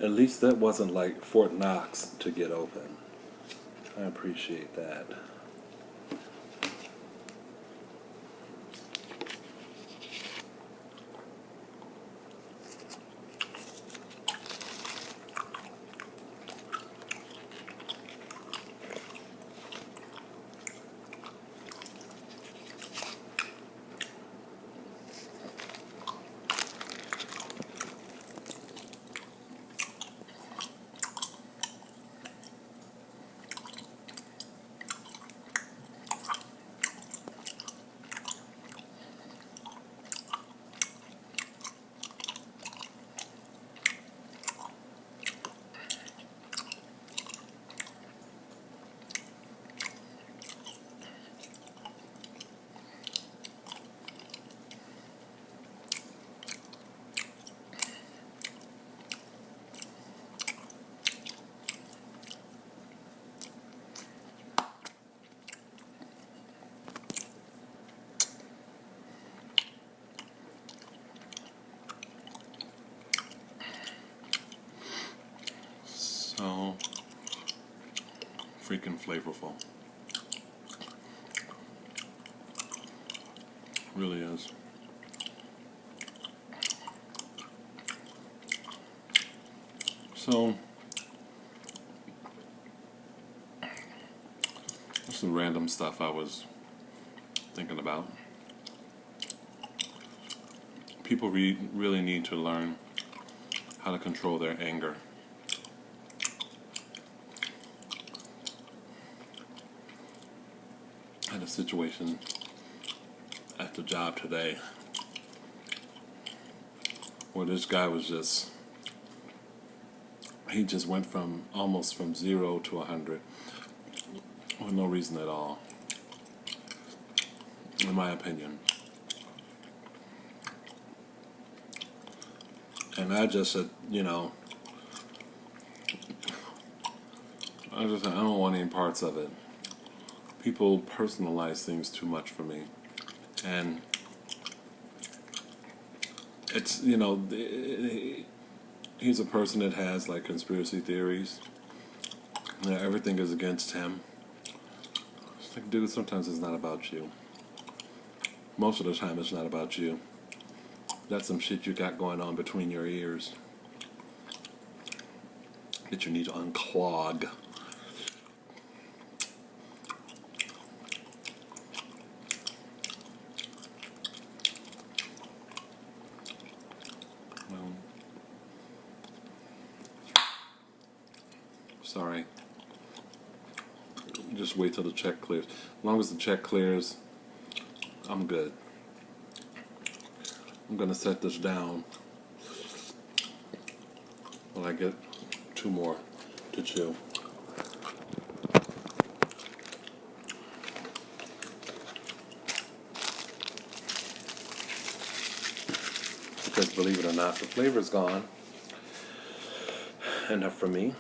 At least that wasn't like Fort Knox to get open. I appreciate that. So freaking flavorful. Really is. So just some random stuff I was thinking about. People really need to learn how to control their anger. I had a situation at the job today where this guy was he just went from almost from 0 to 100 with no reason at all, in my opinion. And I just said, I don't want any parts of it. People personalize things too much for me. And it's, he's a person that has like conspiracy theories. Everything is against him. It's like, dude, sometimes it's not about you. Most of the time it's not about you. That's some shit you got going on between your ears that you need to unclog. Sorry. Just wait till the check clears. As long as the check clears, I'm good. I'm gonna set this down when I get 2 more to chew. Because believe it or not, the flavor's gone. Enough for me.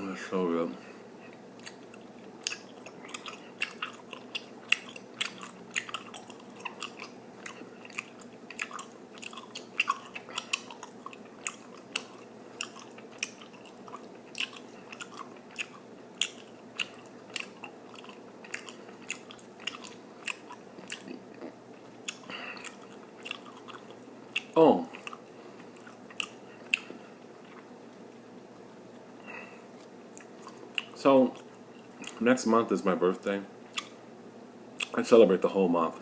That's so good. Oh. So, next month is my birthday. I celebrate the whole month.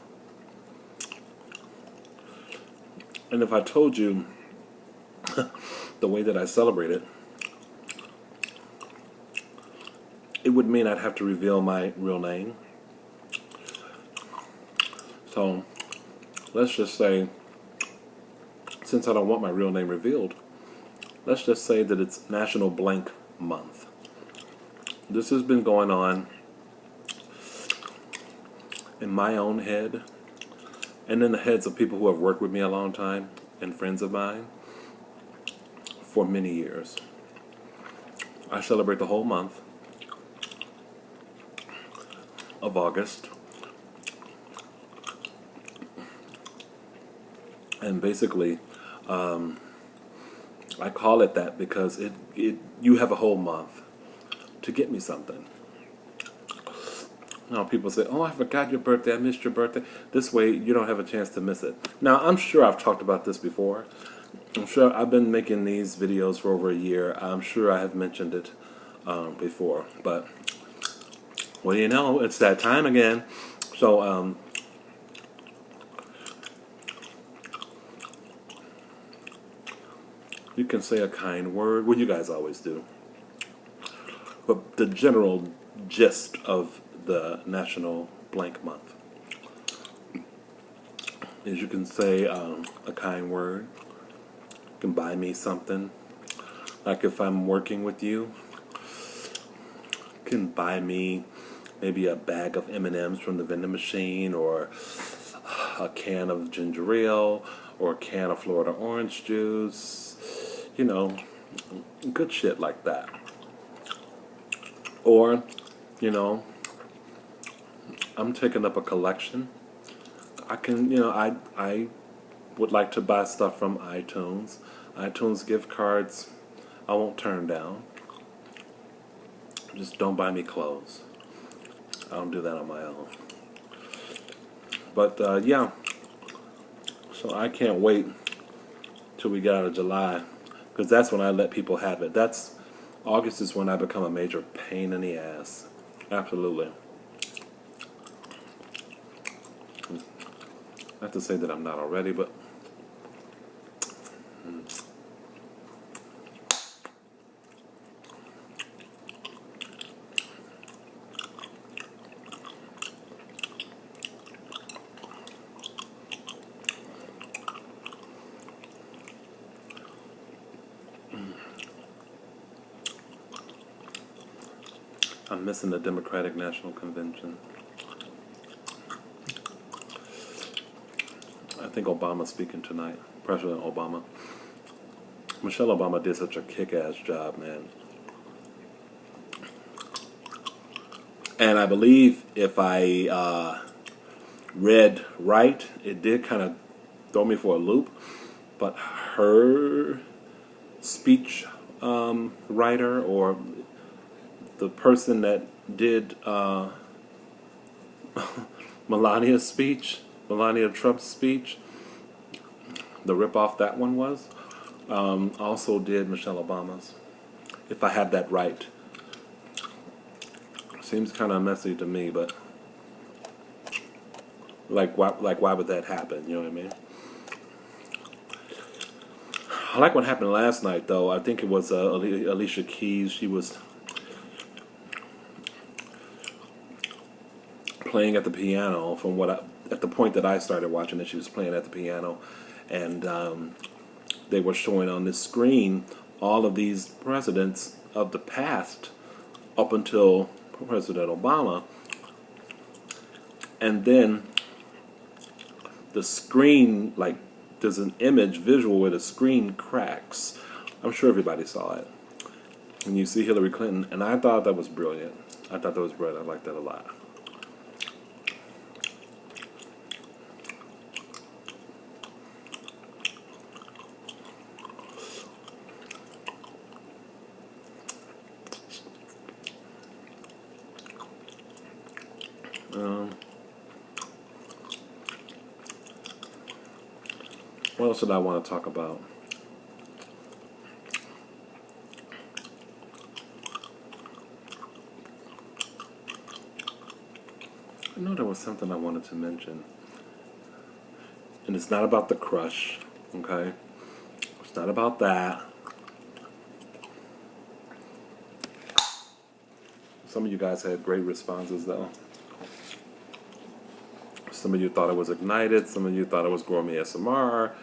And if I told you the way that I celebrate it, it would mean I'd have to reveal my real name. So, let's just say, since I don't want my real name revealed, let's just say that it's National Blank Month. This has been going on in my own head and in the heads of people who have worked with me a long time and friends of mine for many years. I celebrate the whole month of August. And basically, I call it that because you have a whole month to get me something. Now people say, "Oh, I forgot your birthday. I missed your birthday." This way, you don't have a chance to miss it. Now, I'm sure I've talked about this before. I'm sure I've been making these videos for over a year. I'm sure I have mentioned it before. But, well, you know, it's that time again. So, you can say a kind word. Well, you guys always do. But the general gist of the National Blank Month is you can say a kind word. You can buy me something. Like if I'm working with you, you can buy me maybe a bag of M&Ms from the vending machine, or a can of ginger ale, or a can of Florida orange juice. You know, good shit like that. Or, you know, I'm taking up a collection. I can, you know, I would like to buy stuff from iTunes. iTunes gift cards, I won't turn down. Just don't buy me clothes. I don't do that on my own. But, yeah. So I can't wait till we get out of July, because that's when I let people have it. August is when I become a major pain in the ass. Absolutely. Not to say that I'm not already, but I'm missing the Democratic National Convention. I think Obama's speaking tonight. President Obama. Michelle Obama did such a kick-ass job, man. And I believe if I read right, it did kind of throw me for a loop. But her speech writer, or the person that did Melania Trump's speech, the ripoff that one was, also did Michelle Obama's, if I have that right. Seems kind of messy to me, but why would that happen? You know what I mean? I like what happened last night, though. I think it was Alicia Keys. She was playing at the piano. At the point that I started watching it, she was playing at the piano, and they were showing on this screen all of these presidents of the past up until President Obama, and then the screen, like, there's an image visual where the screen cracks. I'm sure everybody saw it. And you see Hillary Clinton, and I thought that was brilliant. I liked that a lot. What else did I want to talk about? I know there was something I wanted to mention. And it's not about the crush, okay? It's not about that. Some of you guys had great responses, though. Some of you thought it was Ignited. Some of you thought it was Gourmet SMR.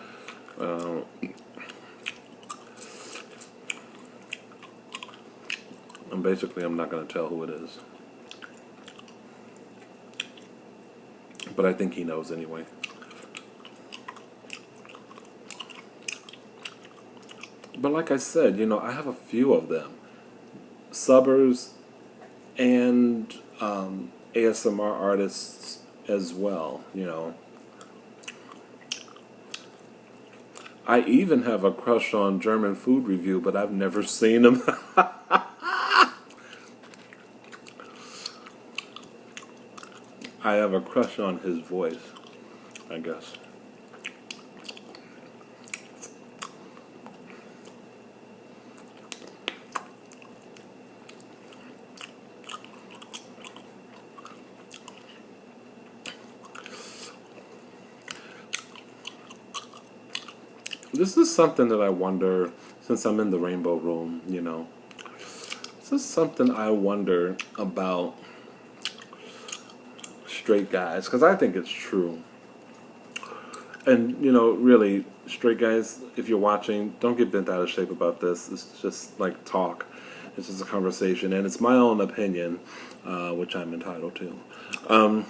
basically, I'm not going to tell who it is. But I think he knows anyway. But like I said, I have a few of them. Subbers and ASMR artists as well, I even have a crush on German food review, but I've never seen him. I have a crush on his voice, I guess. This is something that I wonder, since I'm in the rainbow room, This is something I wonder about straight guys, because I think it's true. And, really, straight guys, if you're watching, don't get bent out of shape about this. It's just like talk. It's just a conversation, and it's my own opinion, which I'm entitled to.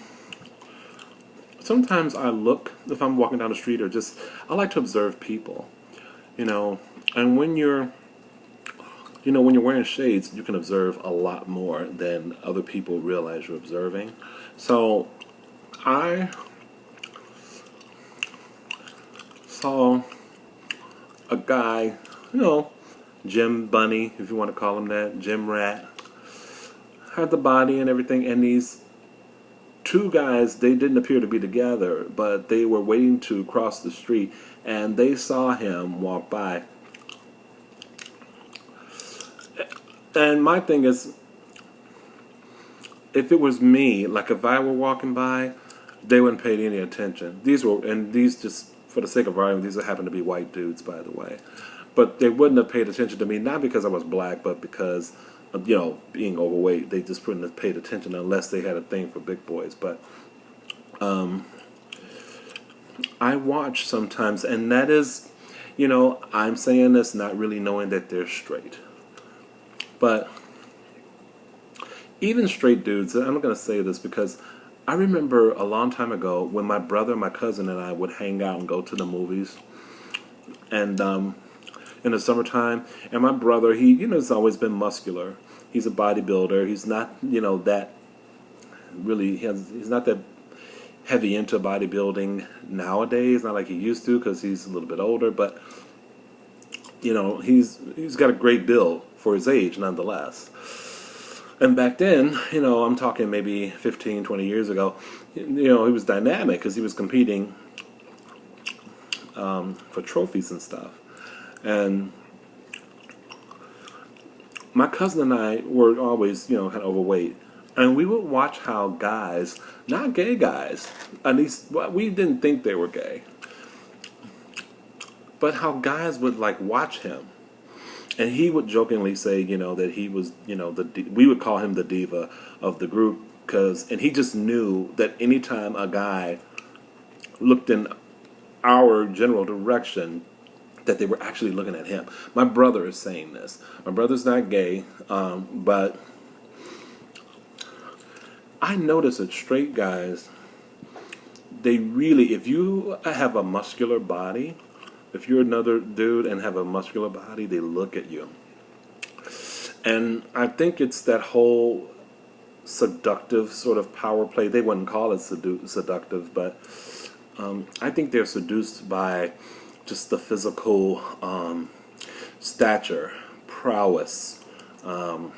Sometimes I look, if I'm walking down the street, or just, I like to observe people, and when you're wearing shades, you can observe a lot more than other people realize you're observing. So, I saw a guy, Jim Bunny, if you want to call him that, Jim Rat, had the body and everything, and these two guys, they didn't appear to be together, but they were waiting to cross the street, and they saw him walk by. And my thing is, if it was me, like if I were walking by, they wouldn't pay any attention. These just, for the sake of argument, these happen to be white dudes, by the way. But they wouldn't have paid attention to me, not because I was black, but because being overweight, they just wouldn't have paid attention unless they had a thing for big boys. But I watch sometimes, and that is, I'm saying this not really knowing that they're straight. But even straight dudes, and I'm going to say this because I remember a long time ago when my brother, my cousin, and I would hang out and go to the movies. And in the summertime, and my brother, he has always been muscular. He's a bodybuilder. He's not that really, he's not that heavy into bodybuilding nowadays, not like he used to, because he's a little bit older, but he's got a great build for his age nonetheless. And back then, I'm talking maybe 15, 20 years ago, he was dynamic because he was competing for trophies and stuff. And my cousin and I were always, kind of overweight. And we would watch how guys, not gay guys, at least we didn't think they were gay, but how guys would watch him. And he would jokingly say, that he was, we would call him the diva of the group, and he just knew that anytime a guy looked in our general direction, that they were actually looking at him. My brother is saying this. My brother's not gay, but I notice that straight guys, they really, if you have a muscular body, if you're another dude and have a muscular body, they look at you. And I think it's that whole seductive sort of power play. They wouldn't call it seductive, but I think they're seduced by just the physical stature, prowess, and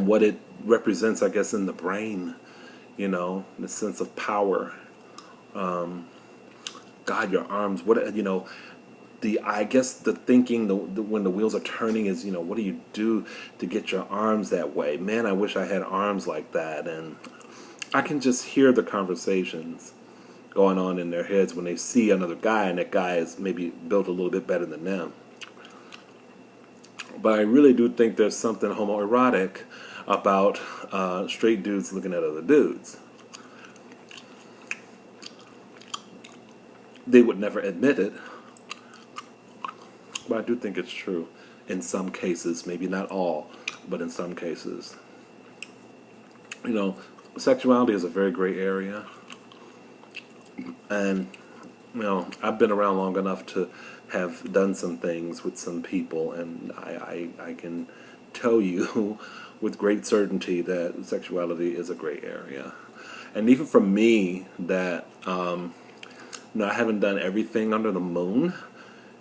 what it represents, I guess, in the brain, the sense of power. God, your arms, I guess the thinking, when the wheels are turning is, what do you do to get your arms that way? Man, I wish I had arms like that. And I can just hear the conversations going on in their heads when they see another guy, and that guy is maybe built a little bit better than them. But I really do think there's something homoerotic about straight dudes looking at other dudes. They would never admit it, but I do think it's true. in some cases, maybe not all, but in some cases. You know, sexuality is a very gray area, and you know, I've been around long enough to have done some things with some people, and I can tell you with great certainty that sexuality is a gray area. And even for me, that no, I haven't done everything under the moon,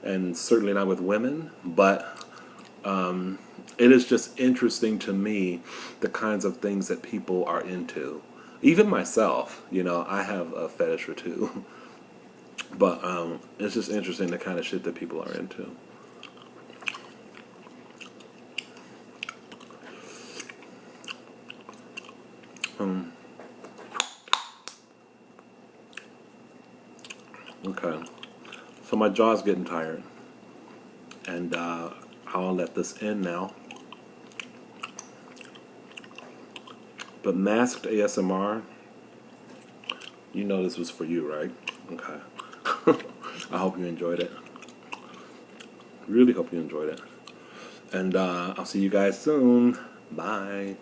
and certainly not with women, but it is just interesting to me the kinds of things that people are into. Even myself, you know, I have a fetish or two, but it's just interesting the kind of shit that people are into. Okay, so my jaw's getting tired, and I'll let this end now. But masked ASMR, you know this was for you, right? Okay. I hope you enjoyed it. Really hope you enjoyed it. And I'll see you guys soon. Bye.